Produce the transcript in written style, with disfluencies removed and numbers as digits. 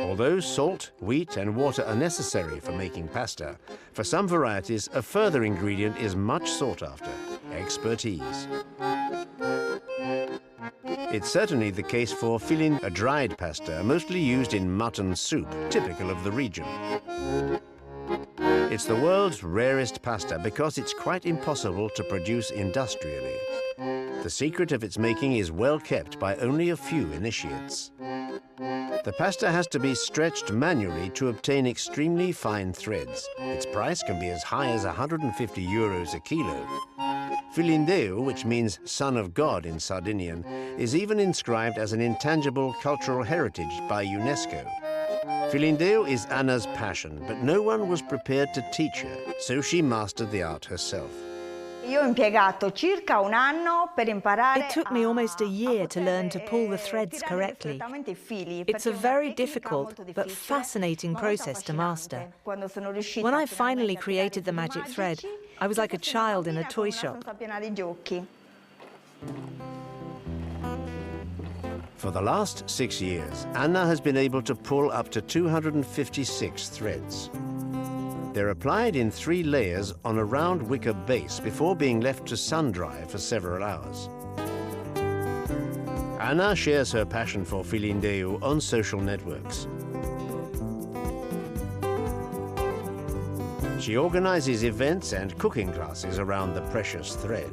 Although salt, wheat and water are necessary for making pasta, for some varieties a further ingredient is much sought after: expertise. It's certainly the case for filindeu, a dried pasta mostly used in mutton soup, typical of the region. It's the world's rarest pasta because it's quite impossible to produce industrially. The secret of its making is well kept by only a few initiates. The pasta has to be stretched manually to obtain extremely fine threads. Its price can be as high as €150 a kilo. Filindeu, which means son of God in Sardinian, is even inscribed as an intangible cultural heritage by UNESCO. Filindeu is Anna's passion, but no one was prepared to teach her, so she mastered the art herself. It took me almost a year to learn to pull the threads correctly. It's a very difficult but fascinating process to master. When I finally created the magic thread, I was like a child in a toy shop. For the last 6 years, Anna has been able to pull up to 256 threads. They're applied in 3 layers on a round wicker base before being left to sun-dry for several hours. Anna shares her passion for Filindeu on social networks. She organizes events and cooking classes around the precious thread.